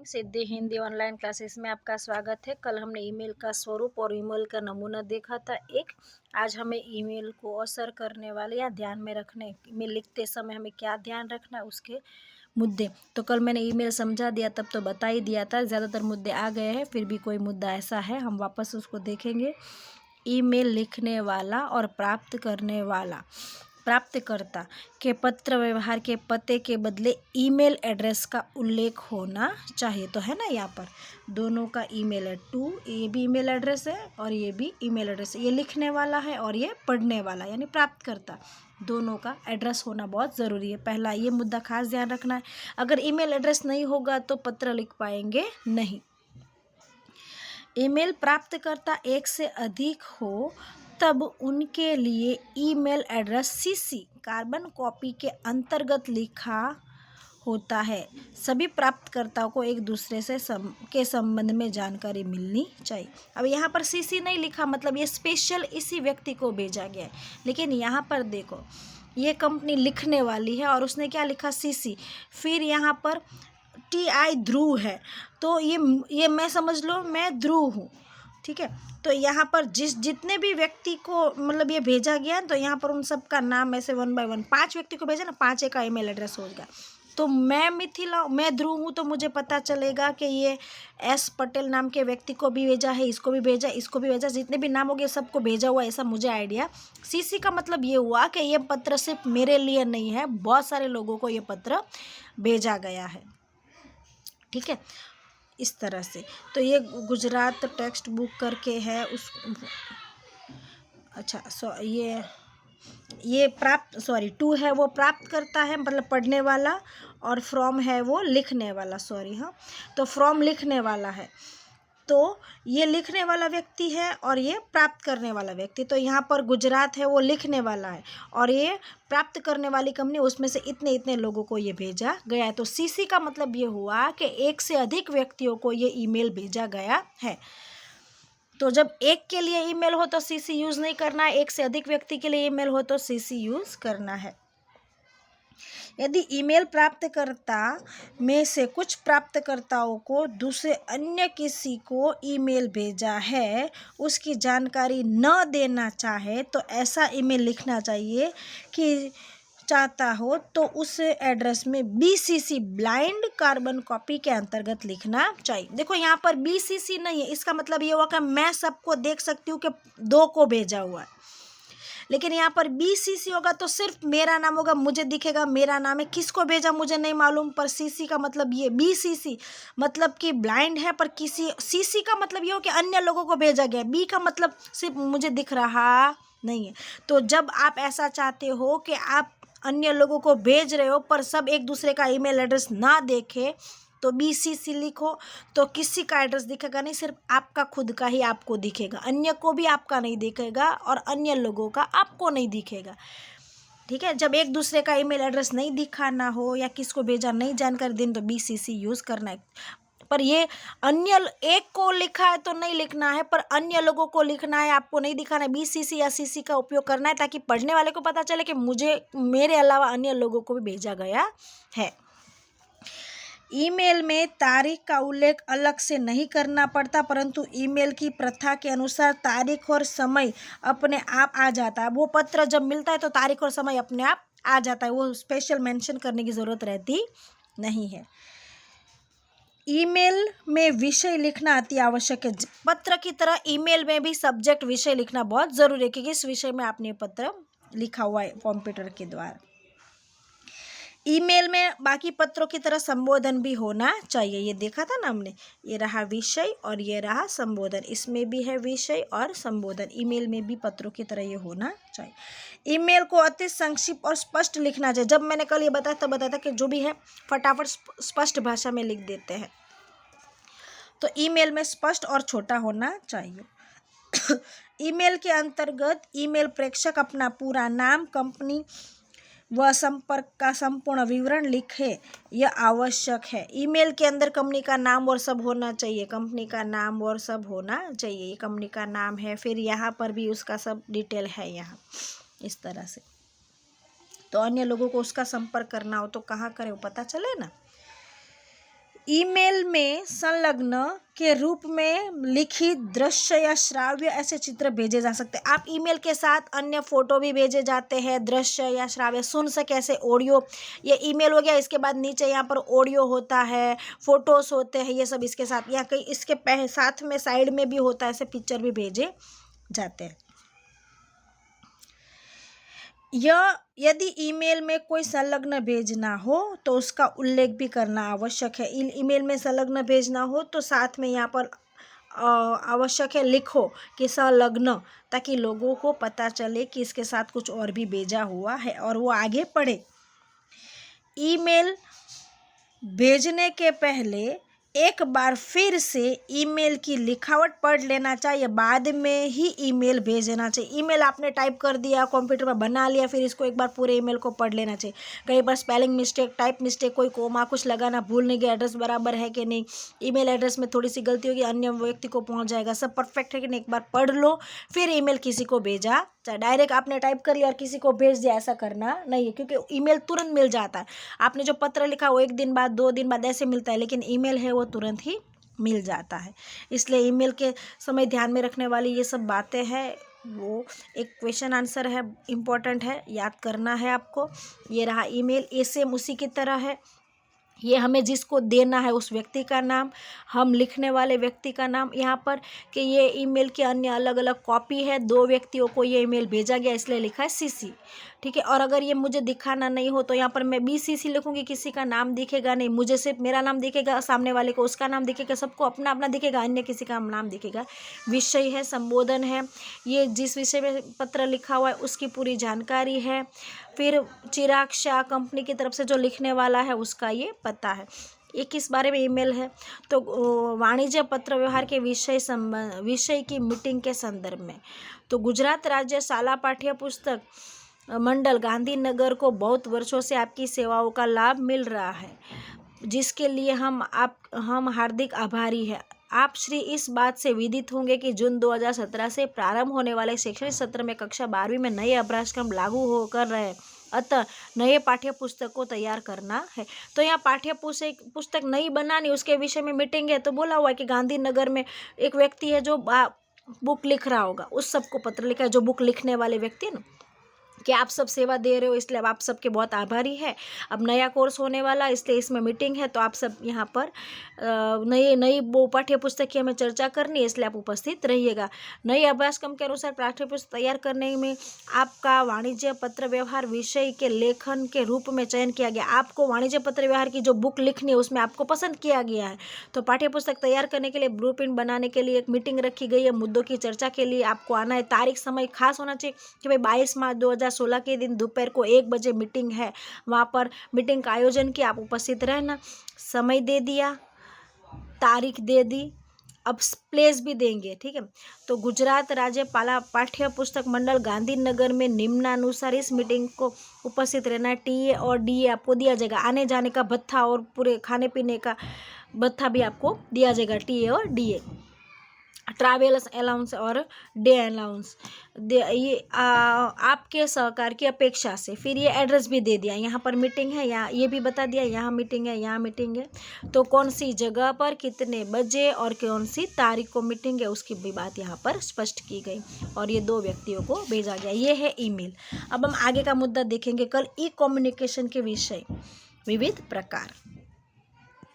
सिद्धि Hindi online classes में आपका स्वागत है। कल हमने ईमेल का स्वरूप और ईमेल का नमूना देखा था एक। आज हमें ईमेल को असर करने वाले या ध्यान में रखने में लिखते समय हमें क्या ध्यान रखना है उसके मुद्दे। तो कल मैंने ईमेल समझा दिया, तब तो बता ही दिया था। ज़्यादातर मुद्दे आ गए हैं, फिर भी कोई मुद्दा ऐसा है हम वापस उसको देखेंगे। ईमेल लिखने वाला और प्राप्त करने वाला। प्राप्तकर्ता के पत्र व्यवहार के पते के बदले ईमेल एड्रेस का उल्लेख होना चाहिए। तो है ना, यहाँ पर दोनों का ईमेल है। टू, ये भी ईमेल एड्रेस है और ये भी ईमेल एड्रेस है। ये लिखने वाला है और ये पढ़ने वाला यानी प्राप्तकर्ता, दोनों का एड्रेस होना बहुत ज़रूरी है। पहला ये मुद्दा खास ध्यान रखना है। अगर ईमेल एड्रेस नहीं होगा तो पत्र लिख पाएंगे नहीं। ईमेल प्राप्तकर्ता एक से अधिक हो तब उनके लिए email address CC carbon copy के अंतर्गत लिखा होता है। सभी प्राप्तकर्ताओं को एक दूसरे से के संबंध में जानकारी मिलनी चाहिए। अब यहाँ पर सीसी नहीं लिखा, मतलब ये स्पेशल इसी व्यक्ति को भेजा गया है। लेकिन यहाँ पर देखो, ये कंपनी लिखने वाली है और उसने क्या लिखा, सीसी। फिर यहाँ पर TI ध्रुव है, तो ये मैं समझ लो मैं ध्रुव हूँ, ठीक है। तो यहाँ पर जितने भी व्यक्ति को मतलब ये भेजा गया, तो यहाँ पर उन सब का नाम ऐसे 1 बाय 1 5 व्यक्ति को भेजा ना, 5 का ईमेल एड्रेस होगा। तो मैं मिथिला, मैं ध्रुव हूँ, तो मुझे पता चलेगा कि ये S पटेल नाम के व्यक्ति को भी भेजा है, इसको भी भेजा, इसको भी भेजा, जितने भी नाम हो गए सबको भेजा हुआ, ऐसा मुझे आइडिया। सीसी का मतलब ये हुआ कि ये पत्र सिर्फ मेरे लिए नहीं है, बहुत सारे लोगों को ये पत्र भेजा गया है, ठीक है, इस तरह से। तो ये गुजरात टेक्स्ट बुक करके है उस, अच्छा ये प्राप्त, सॉरी, टू है वो प्राप्त करता है मतलब पढ़ने वाला, और फ्रॉम है वो लिखने वाला, सॉरी, हाँ। तो फ्रॉम लिखने वाला है, तो ये लिखने वाला व्यक्ति है और ये प्राप्त करने वाला व्यक्ति। तो यहाँ पर गुजरात है वो लिखने वाला है और ये प्राप्त करने वाली कंपनी, उसमें से इतने इतने लोगों को ये भेजा गया है। तो सीसी का मतलब ये हुआ कि एक से अधिक व्यक्तियों को ये ईमेल भेजा गया है। तो जब एक के लिए ईमेल हो तो सीसी यूज़ नहीं करना है, एक से अधिक व्यक्ति के लिए ईमेल हो तो सीसी यूज़ करना है। यदि ईमेल प्राप्तकर्ता में से कुछ प्राप्तकर्ताओं को दूसरे अन्य किसी को ईमेल भेजा है, उसकी जानकारी न देना चाहे, तो ऐसा ईमेल लिखना चाहिए कि चाहता हो तो उस एड्रेस में BCC ब्लाइंड कार्बन कॉपी के अंतर्गत लिखना चाहिए। देखो यहाँ पर BCC नहीं है, इसका मतलब ये हुआ कि मैं सबको देख सकती हूँ कि 2 को भेजा हुआ है। लेकिन यहाँ पर BCC होगा तो सिर्फ मेरा नाम होगा, मुझे दिखेगा मेरा नाम है, किसको भेजा मुझे नहीं मालूम। पर CC का मतलब ये, BCC मतलब कि ब्लाइंड है, पर किसी, CC का मतलब ये हो कि अन्य लोगों को भेजा गया। B का मतलब सिर्फ मुझे दिख रहा नहीं है। तो जब आप ऐसा चाहते हो कि आप अन्य लोगों को भेज रहे हो पर सब एक दूसरे का ईमेल एड्रेस ना देखे, तो BCC लिखो, तो किसी का एड्रेस दिखेगा नहीं, सिर्फ आपका खुद का ही आपको दिखेगा, अन्य को भी आपका नहीं दिखेगा और अन्य लोगों का आपको नहीं दिखेगा, ठीक है। जब एक दूसरे का ईमेल एड्रेस नहीं दिखाना हो या किसको भेजा नहीं जानकारी देनी, तो BCC यूज़ करना है। पर ये अन्य एक को लिखा है तो नहीं लिखना है, पर अन्य लोगों को लिखना है, आपको नहीं दिखाना है। BCC या CC का उपयोग करना है ताकि पढ़ने वाले को पता चले कि मुझे, मेरे अलावा अन्य लोगों को भी भेजा गया है। ईमेल में तारीख का उल्लेख अलग से नहीं करना पड़ता, परंतु ईमेल की प्रथा के अनुसार तारीख और समय अपने आप आ जाता है। वो पत्र जब मिलता है तो तारीख और समय अपने आप आ जाता है, वो स्पेशल मेंशन करने की ज़रूरत रहती नहीं है। ईमेल में विषय लिखना अति आवश्यक है। पत्र की तरह ईमेल में भी सब्जेक्ट विषय लिखना बहुत ज़रूरी है, क्योंकि इस विषय में आपने पत्र लिखा हुआ है कंप्यूटर के द्वारा। ईमेल में बाकी पत्रों की तरह संबोधन भी होना चाहिए। ये देखा था ना हमने, ये रहा विषय और ये रहा संबोधन, इसमें भी है विषय और संबोधन। ईमेल में भी पत्रों की तरह ये होना चाहिए। ईमेल को अति संक्षिप्त और स्पष्ट लिखना चाहिए। जब मैंने कल ये बताया तो बताया था कि जो भी है फटाफट स्पष्ट भाषा में लिख देते हैं, तो ईमेल में स्पष्ट और छोटा होना चाहिए। ईमेल के अंतर्गत ईमेल प्रेषक अपना पूरा नाम, कंपनी व संपर्क का संपूर्ण विवरण लिखे, यह आवश्यक है। ईमेल के अंदर कंपनी का नाम और सब होना चाहिए, कंपनी का नाम और सब होना चाहिए। ये कंपनी का नाम है, फिर यहाँ पर भी उसका सब डिटेल है यहाँ, इस तरह से। तो अन्य लोगों को उसका संपर्क करना हो तो कहाँ करें, वो पता चले ना। ईमेल में संलग्न के रूप में लिखित, दृश्य या श्राव्य ऐसे चित्र भेजे जा सकते हैं। आप ईमेल के साथ अन्य फोटो भी भेजे जाते हैं, दृश्य या श्राव्य, सुन सके ऐसे ऑडियो। ये ईमेल हो गया, इसके बाद नीचे यहाँ पर ऑडियो होता है, फोटोज होते हैं, ये सब इसके साथ, या कहीं इसके साथ में साइड में भी होता है, ऐसे पिक्चर भी भेजे जाते हैं। यदि ईमेल में कोई संलग्न भेजना हो तो उसका उल्लेख भी करना आवश्यक है। ईमेल में संलग्न भेजना हो तो साथ में यहाँ पर आवश्यक है लिखो कि संलग्न, ताकि लोगों को पता चले कि इसके साथ कुछ और भी भेजा हुआ है और वो आगे पढ़े। ईमेल भेजने के पहले एक बार फिर से ईमेल की लिखावट पढ़ लेना चाहिए, बाद में ही ईमेल भेजना चाहिए। ईमेल आपने टाइप कर दिया, कंप्यूटर पर बना लिया, फिर इसको एक बार पूरे ईमेल को पढ़ लेना चाहिए। कई बार स्पेलिंग मिस्टेक, टाइप मिस्टेक, कोई कोमा कुछ लगाना भूल नहीं गया, एड्रेस बराबर है कि नहीं, ईमेल एड्रेस में थोड़ी सी गलती होगी, अन्य व्यक्ति को पहुंच जाएगा, सब परफेक्ट है कि नहीं, एक बार पढ़ लो फिर ईमेल किसी को भेजा चाहे। डायरेक्ट आपने टाइप कर लिया और किसी को भेज दिया, ऐसा करना नहीं है, क्योंकि ईमेल तुरंत मिल जाता है। आपने जो पत्र लिखा वो 1 दिन बाद, 2 दिन बाद ऐसे मिलता है, लेकिन ईमेल है वो तुरंत ही मिल जाता है। इसलिए ईमेल के समय ध्यान में रखने वाली ये सब बातें हैं, वो एक क्वेश्चन आंसर है, इम्पोर्टेंट है, याद करना है आपको। ये रहा ईमेल, ये सेम उसी की तरह है। ये हमें जिसको देना है उस व्यक्ति का नाम, हम लिखने वाले व्यक्ति का नाम, यहाँ पर कि ये ईमेल की अन्य अलग अलग कॉपी है, 2 व्यक्तियों को ये ईमेल भेजा गया, इसलिए लिखा है सीसी, ठीक है। और अगर ये मुझे दिखाना नहीं हो तो यहाँ पर मैं BCC लिखूंगी, किसी का नाम दिखेगा नहीं, मुझे सिर्फ मेरा नाम दिखेगा, सामने वाले को उसका नाम दिखेगा, सबको अपना अपना दिखेगा, अन्य किसी का नाम दिखेगा। विषय है, संबोधन है, ये जिस विषय में पत्र लिखा हुआ है उसकी पूरी जानकारी है। फिर चिराग शाह कंपनी की तरफ से जो लिखने वाला है उसका ये पता है। ये किस बारे में ईमेल है, तो वाणिज्य पत्र व्यवहार के विषय की मीटिंग के संदर्भ में। तो गुजरात राज्य शाला पाठ्य पुस्तक मंडल गांधीनगर को बहुत वर्षों से आपकी सेवाओं का लाभ मिल रहा है, जिसके लिए हम हार्दिक आभारी हैं। आप श्री इस बात से विदित होंगे कि जून 2017 से प्रारंभ होने वाले शैक्षणिक सत्र में कक्षा 12वीं में नए अभ्यासक्रम लागू होकर रहे, अतः नए पाठ्य पुस्तक को तैयार करना है। तो यहाँ पाठ्य पुस्तक नई बनानी, उसके विषय में मीटिंग है, तो बोला हुआ है कि गांधीनगर में एक व्यक्ति है जो बुक लिख रहा होगा, उस सबको पत्र लिखा है, जो बुक लिखने वाले व्यक्ति है ना, कि आप सब सेवा दे रहे हो, इसलिए अब आप सबके बहुत आभारी है। अब नया कोर्स होने वाला, इसलिए इसमें मीटिंग है, तो आप सब यहाँ पर नई वो पाठ्य पुस्तक की हमें चर्चा करनी है, इसलिए आप उपस्थित रहिएगा। नए अभ्यासक्रम के अनुसार पाठ्य पुस्तक तैयार करने में आपका वाणिज्य पत्र व्यवहार विषय के लेखन के रूप में चयन किया गया। आपको वाणिज्य पत्र व्यवहार की जो बुक लिखनी है उसमें आपको पसंद किया गया है, तो पाठ्य पुस्तक तैयार करने के लिए ब्लूप्रिंट बनाने के लिए एक मीटिंग रखी गई है। मुद्दों की चर्चा के लिए आपको आना है। तारीख समय खास होना चाहिए कि भाई 22 मार्च 2016 के दिन दोपहर को 1 बजे मीटिंग है, वहाँ पर मीटिंग का आयोजन किया, आप उपस्थित रहना। समय दे दिया, तारीख दे दी, अब प्लेस भी देंगे, ठीक है। तो गुजरात राज्य पाठ्य पुस्तक मंडल गांधीनगर में निम्नानुसार इस मीटिंग को उपस्थित रहना है। TA और DA आपको दिया जाएगा, आने जाने का भत्ता और पूरे खाने पीने का भत्ता भी आपको दिया जाएगा, TA और DA। ट्रैवल अलाउंस और डे अलाउंस ये आपके सहकार की अपेक्षा से। फिर ये एड्रेस भी दे दिया, यहाँ पर मीटिंग है, यहाँ ये भी बता दिया, यहाँ मीटिंग है, यहाँ मीटिंग है, तो कौन सी जगह पर कितने बजे और कौन सी तारीख को मीटिंग है उसकी भी बात यहाँ पर स्पष्ट की गई, और ये 2 व्यक्तियों को भेजा गया। ये है ईमेल। अब हम आगे का मुद्दा देखेंगे कल, ई कम्युनिकेशन के विषय विविध प्रकार।